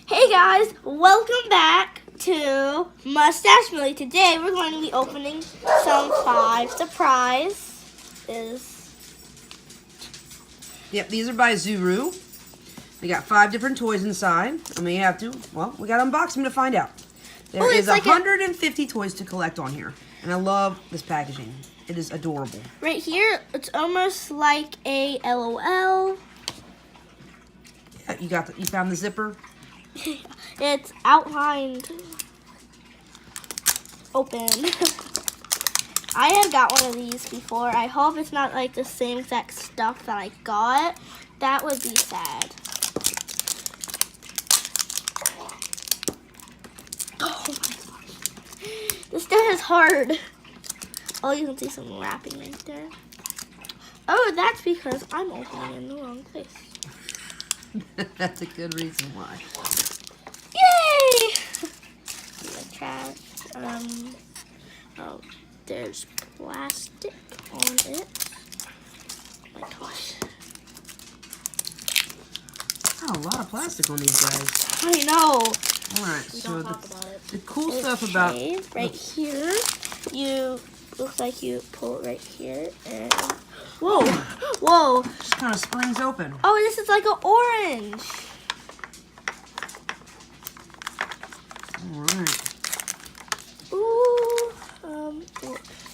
Hey guys, welcome back to Mustache Millie. Today we're going to be opening some 5 surprises. Yep, these are by Sooo. They got 5 different toys inside. I mean, you have to, well, we got to unbox them to find out. There is like 150 toys to collect on here. And I love this packaging. It is adorable. Right here, it's almost like a LOL. Yeah, you found the zipper? It's outlined. Open. I have got one of these before. I hope it's not like the same exact stuff that I got. That would be sad. Oh my gosh. This stuff is hard. Oh, you can see some wrapping right there. Oh, that's because I'm opening in the wrong place. That's a good reason why. Yay! The trash. Oh, there's plastic on it. Oh my gosh. Oh, a lot of plastic on these guys. I know. Alright, so the cool stuff about... Right here, looks like you pull it right here and... Whoa! Whoa! Just kind of springs open. Oh, this is like an orange. Alright. Ooh,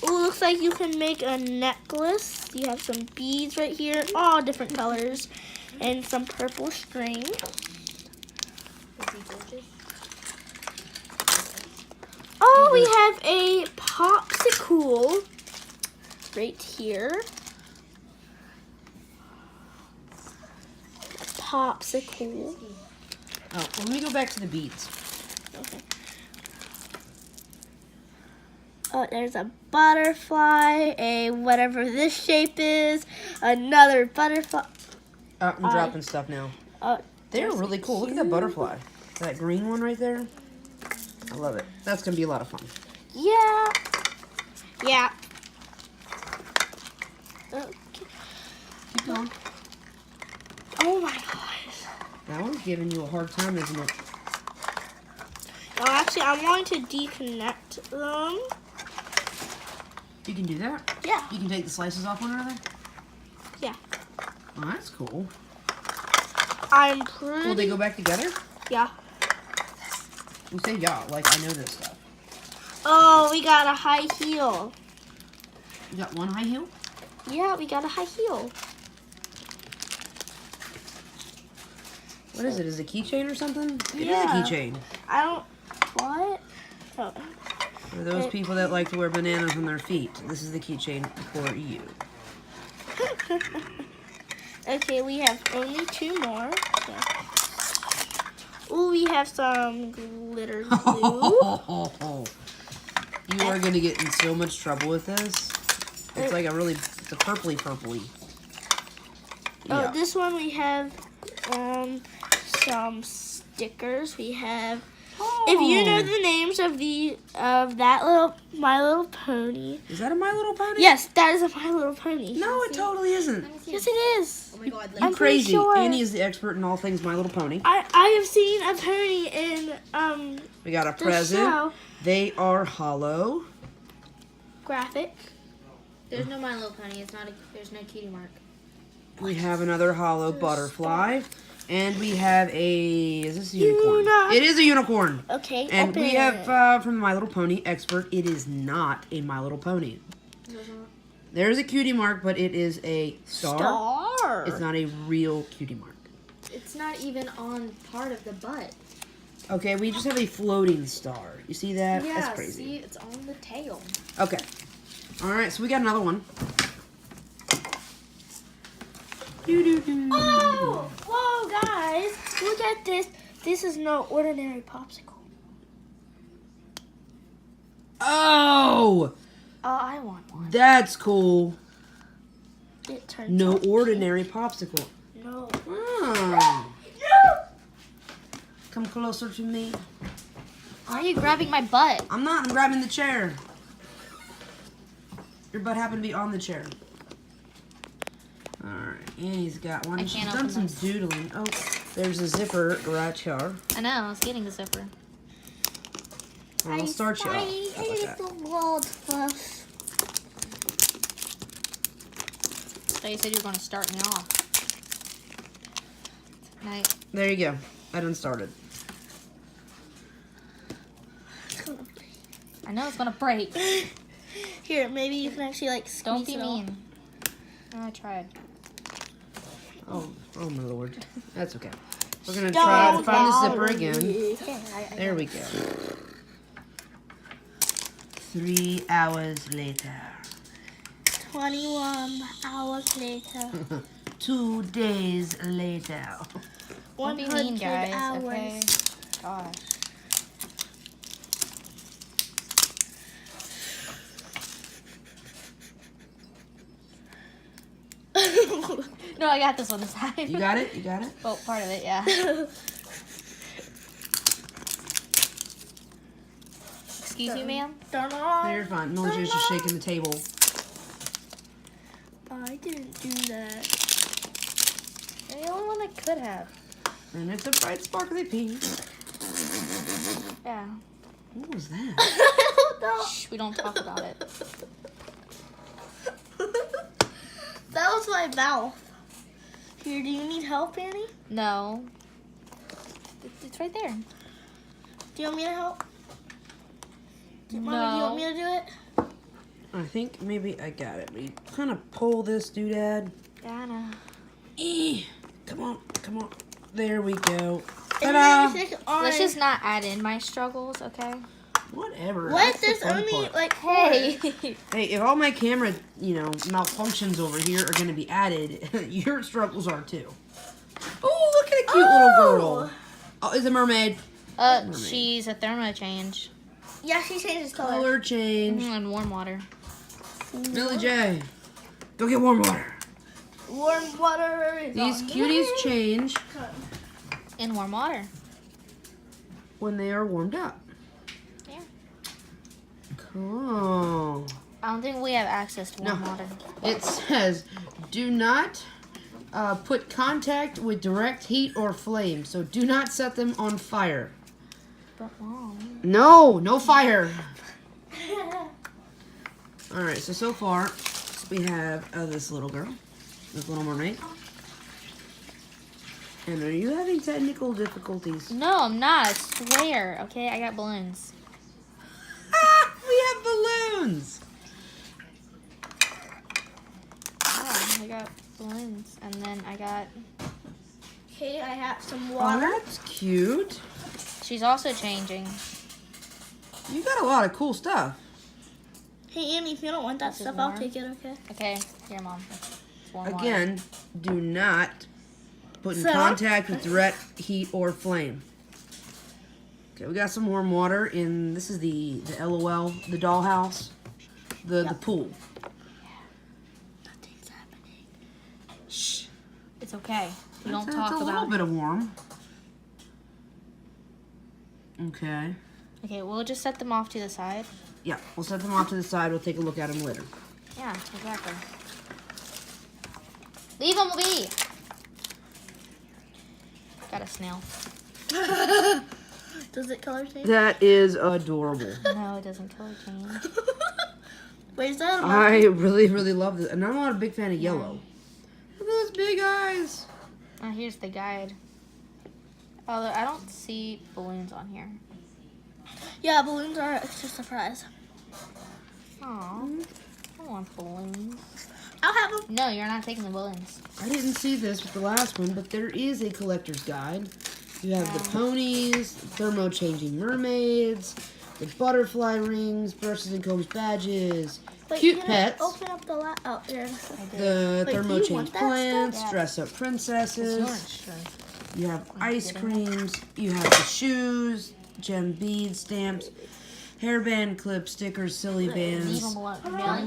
looks like you can make a necklace. You have some beads right here, all different colors, and some purple string. Oh, we have a popsicle right here. Popsicle. Oh, let me go back to the beads. Okay. Oh, there's a butterfly, a whatever this shape is, another butterfly. Oh, I'm dropping stuff now. They're really cool. Look at that butterfly. That green one right there. I love it. That's going to be a lot of fun. Yeah. Yeah. Okay. Keep going. Oh my gosh. That one's giving you a hard time, isn't it? No, actually, I'm going to deconnect them. You can do that? Yeah. You can take the slices off one another? Yeah. Oh, that's cool. I'm pretty... Will they go back together? Yeah. You say yeah, like I know this stuff. Oh, we got a high heel. You got one high heel? Yeah, we got a high heel. What is it? Is it a keychain or something? Yeah. It is a keychain. I don't... What? Oh. For those people that like to wear bananas on their feet, this is the keychain for you. Okay, we have only 2 more. Yeah. Ooh, we have some glitter glue. You are going to get in so much trouble with this. It's like it's a purpley. Yeah. Oh, this one we have some stickers. We have... If you know the names of that little My Little Pony. Is that a My Little Pony? Yes, that is a My Little Pony. No, it totally isn't. Yes, it is. Oh my God, You're crazy. Sure. Annie is the expert in all things My Little Pony. I have seen a pony in We got a the present. show. They are hollow. Graphic. There's no My Little Pony. There's no cutie mark. We have another hollow butterfly. And we have is this a unicorn? It is a unicorn. Okay, And open we it. have from the My Little Pony expert, it is not a My Little Pony. There's a cutie mark, but it is a star. It's not a real cutie mark. It's not even on part of the butt. Okay, we just have a floating star. You see that? Yeah, That's crazy. see, it's on the tail. Okay. All right, so we got another one. Oh! Whoa, guys! Look at this. This is no ordinary popsicle. Oh! I want one. That's cool. It turns No out ordinary popsicle. No. Oh. No! Come closer to me. Why are you grabbing my butt? I'm not. I'm grabbing the chair. Your butt happened to be on the chair. Alright, Annie's got one. I She's can't done open some this. doodling. Oh, There's a zipper right here. I know, I was getting the zipper. I'll start you off. How about that? the world first. So you said you were going to start me off. Night. There you go. I done started. I know it's going to break. Here, maybe you can actually like squeeze Don't be it off. mean. Oh, I tried. Oh my lord. That's okay. We're going to try to find the zipper again. Okay, There we go. 3 hours later. 21 hours later. 2 days later. Don't be 100 mean, guys. hours. Okay. Gosh. No, I got this one this time. You got it? You got it? Oh, part of it, yeah. Excuse me, ma'am? Turn No, on. you're fine. Millie's just shaking the table. I didn't do that. You're the only one that could have. And it's a bright sparkly pink. Yeah. What was that? No. Shh, we don't talk about it. That was my mouth. Here, do you need help, Annie? No. It's right there. Do you want me to help? Mommy, do you No. want me to do it? I think maybe I got it. We kind of pull this doodad. Dana. Come on, come on. There we go. And Ta-da! then you stick it on. Let's just not add in my struggles, okay? Whatever. What? That's the There's fun only part. like Hey. Hey, if all my camera, malfunctions over here are going to be added, your struggles are too. Oh, look at a cute little girl. Oh, is a mermaid. She's a thermo change. Yeah, she changes color. Color change. And warm water. Millie J, go get warm water. Warm water. Is These on. cuties change In warm water. when they are warmed up. Yeah. Cool. I don't think we have access to warm No. water. It says, do not put contact with direct heat or flame. So do not set them on fire. But Mom. No fire. All right, so far we have this little girl, this little mermaid. And are you having technical difficulties? No, I'm not. I swear. Okay, I got balloons. We have balloons. Oh, I got balloons. And then I got... Okay, I have some Oh, water. that's cute. She's also changing. You got a lot of cool stuff. Hey, Annie, if you don't want that This is stuff, I'll warm. take it, okay? Okay, here, Mom. It's warm water. Again, do not put in So? contact with direct heat or flame. Okay, we got some warm water in, this is the LOL, the dollhouse, the pool. Nothing's happening. Shh. It's okay. We don't It's talk a little about bit of warm. Okay. Okay, we'll just set them off to the side. Yeah, we'll set them off to the side. We'll take a look at them later. Yeah, exactly. Leave them be. Got a snail. Does it color change? That is adorable. No, it doesn't color change. Wait, is that a I really, really love this. And I'm not a big fan of yellow. Look at those big eyes. Oh, here's the guide. Although I don't see balloons on here. Yeah, balloons are an extra surprise. Aw, I want balloons. I'll have them. No, you're not taking the balloons. I didn't see this with the last one, but there is a collector's guide. You have the ponies, thermo changing mermaids, the butterfly rings, brushes and combs badges, Wait, cute can pets, I open up the oh, there. the Wait, thermo do you change want that plants, stuff? Yeah. dress up It's princesses. yours, sure. You have ice creams, you have the shoes, gem bead stamps, hairband clips, stickers, silly Leave bands. them alone. Millie?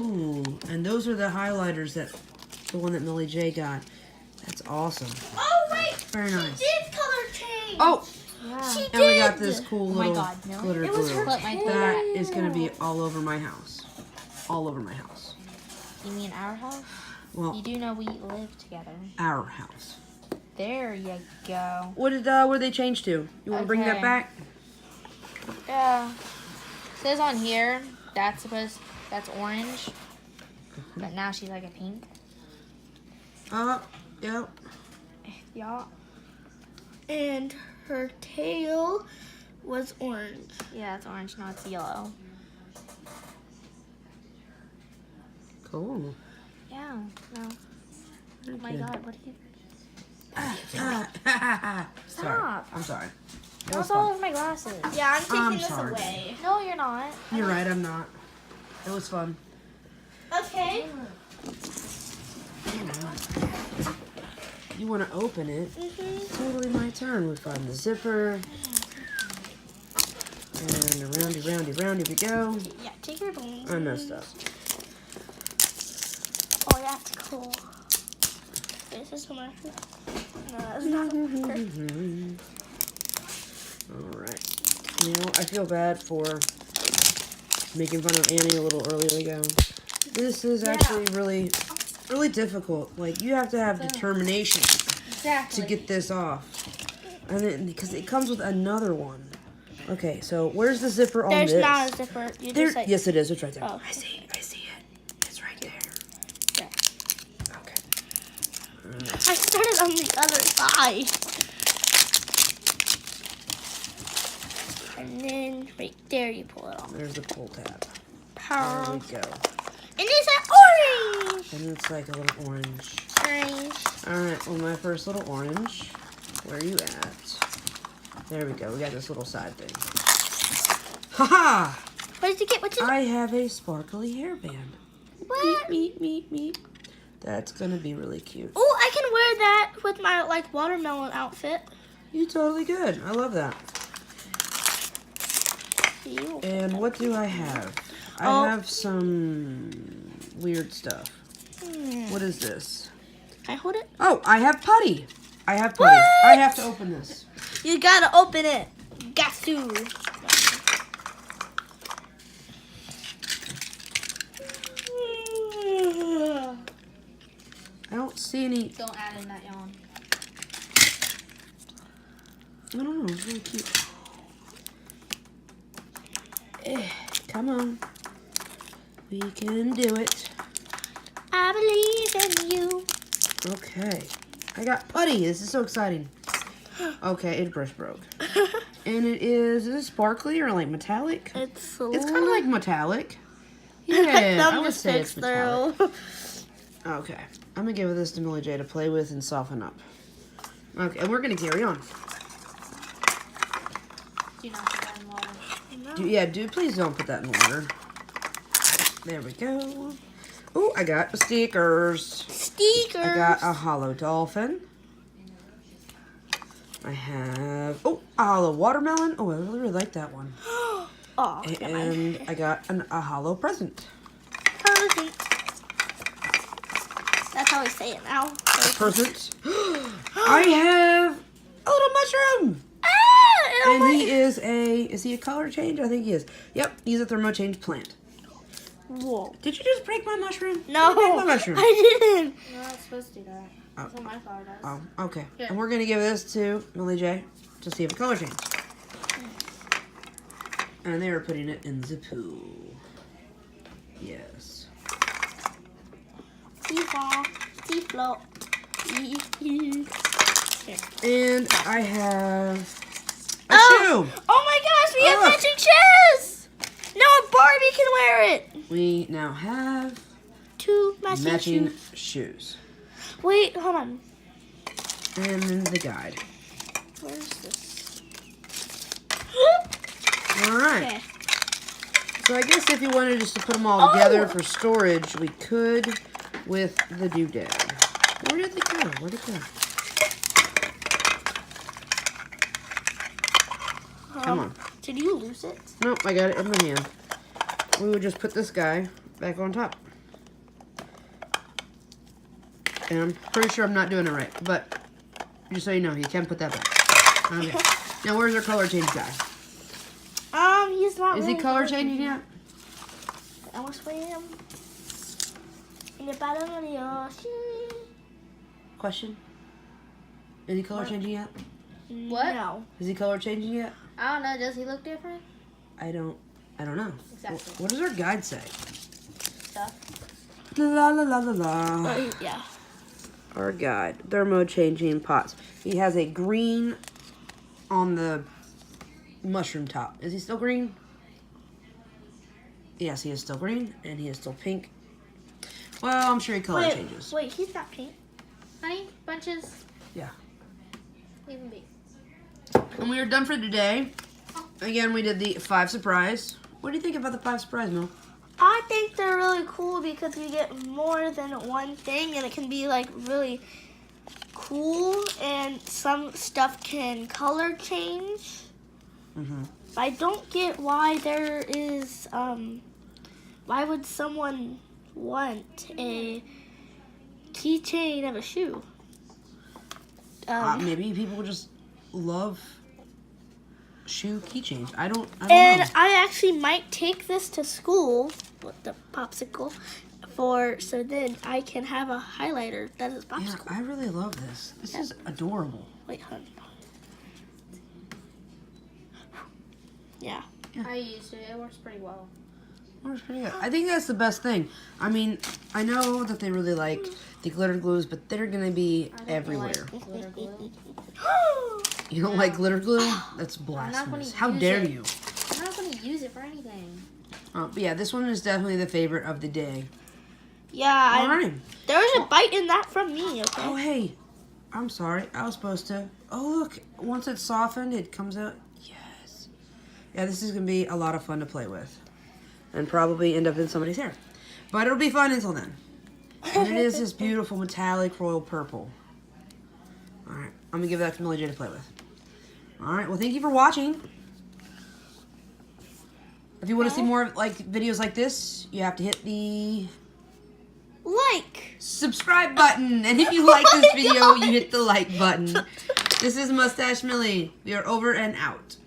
Ooh, and those are the highlighters that the one that Millie J got. That's awesome. Oh wait, Very nice. she did color change. Oh, Yeah. She and we did. got this cool Oh my little God, Millie. glitter It was glue. her Put my That is going to be all over my house. All over my house. You mean our house? Well, You do know we live together. our house. There you go. What did they change to? You want to bring that Okay. back? Yeah. It says on here that's orange. But now she's like a pink. Yep. Yeah. And her tail was orange. Yeah, it's orange. Now it's yellow. Cool. Yeah. No. Oh my god, what are you... Sorry. I'm sorry. It was That's all fun. over my glasses. Yeah, I'm taking I'm this sorry. away. No, you're not. You're right, I'm not. It was fun. Okay. You want to open it? Totally my turn. We find the zipper. And roundy we go. Yeah, take your bones. I messed up. Oh, that's cool. This is my food. No, that's not. Alright. You know, I feel bad for making fun of Annie a little earlier ago. This is actually really difficult. Like, you have to have determination Exactly. to get this off. And then, because it comes with another one. Okay, so where's the zipper on There's this? not a zipper. You There, just like. yes, it is. It's right there. Oh. I see it. It's right there. There. Okay. I started on the other side. And then right there you pull it off. There's the pull tab. There Power. we go. And it's an orange. And it's like a little orange. Orange. Alright, well, my first little orange. Where are you at? There we go. We got this little side thing. Haha! What did you get? What's it? I have a sparkly hairband. What? Meep. That's gonna be really cute. Oh, I can wear that with my like watermelon outfit. You totally good. I love that. You. And what do I have? Oh. I have some weird stuff. Hmm. What is this? Can I hold it? Oh, I have putty. I have putty. What? I have to open this. You gotta open it. Got to. I don't see any. Don't add in that yawn. I don't know. It's really cute. Come on. We can do it. I believe in you. Okay. I got putty. This is so exciting. Okay, it brush broke. And is it sparkly or like metallic? It's It's kind of like metallic. My Yeah, thumb I would just say it's fixed metallic. through. Okay. I'm going to give this to Millie J to play with and soften up. Okay, and we're going to carry on. Do not put that in water. Dude, please don't put that in water. There we go. Oh, I got the stickers. Stickers. I got a hollow dolphin. I have, a hollow watermelon. Oh, I really like that one. Oh, And I got a hollow present. present. That's how we say it now. Present. I have a little mushroom. Ah, And he is he a color change? I think he is. Yep, he's a thermo change plant. Whoa. Did you just break my mushroom? No, You break my mushroom. I didn't. You're not supposed to do that. Oh. That's what my flower does. Oh, okay. Here. And we're going to give this to Millie J to see if it color change. And they were putting it in the pool. Yes. T-flop. And I have a Oh. shoe. Oh my gosh, we have Look. matching shoes! Now Barbie can wear it. We now have Two matching shoes. shoes. Wait, hold on. And then the guide. Where's this? All right. Okay. So I guess if you wanted just to put them all together Oh. for storage, we could with the doodad. Where did they go? Where'd it go? Come on. Did you lose it? Nope, I got it in my hand. We would just put this guy back on top. And I'm pretty sure I'm not doing it right, but just so you know, you can put that back. Okay. Now where's our color change guy? He's not. Is he color changing yet? I was putting him in the bottom of the ocean. Question? Is he color changing yet? What? No. Is he color changing yet? I don't know. Does he look different? I don't know. Exactly. What does our guide say? Stuff. La la la la la. Yeah. Our guide, thermo changing pots. He has a green on the mushroom top. Is he still green? Yes, he is still green, and he is still pink. Well, I'm sure he color changes. Wait, he's not pink. Honey, bunches. Yeah. Leave them be. And we are done for today. Again, we did the 5 surprise. What do you think about the 5 surprise, Mel? I think they're really cool because you get more than one thing, and it can be like really cool, and some stuff can color change. Mm-hmm. I don't get why there is, why would someone want a keychain of a shoe? Maybe people just love shoe keychains. I don't And know. I actually might take this to school with the popsicle so then I can have a highlighter that is Yeah, popsicle. I really love this. This is adorable. Wait, hun. Yeah. I used it. It works pretty well. Works pretty good. I think that's the best thing. I mean, I know that they really like the glitter glues, but they're gonna be I don't everywhere. like glitter glue. You don't like glitter glue? That's I'm not blasphemous. gonna How use dare it. you? I'm not going to use it for anything. But yeah, this one is definitely the favorite of the day. Yeah, All right. there was a bite in that from me, okay? Oh, hey. I'm sorry. I was supposed to. Oh, look. Once it's softened, it comes out. Yes. Yeah, this is going to be a lot of fun to play with. And probably end up in somebody's hair. But it'll be fun until then. And it is this beautiful metallic royal purple. All right. I'm going to give that to Millie J to play with. All right. Well, thank you for watching. If you want to see more like videos like this, you have to hit the Like. subscribe button. And if you like this video, you hit the like button. This is Mustache Millie. We are over and out.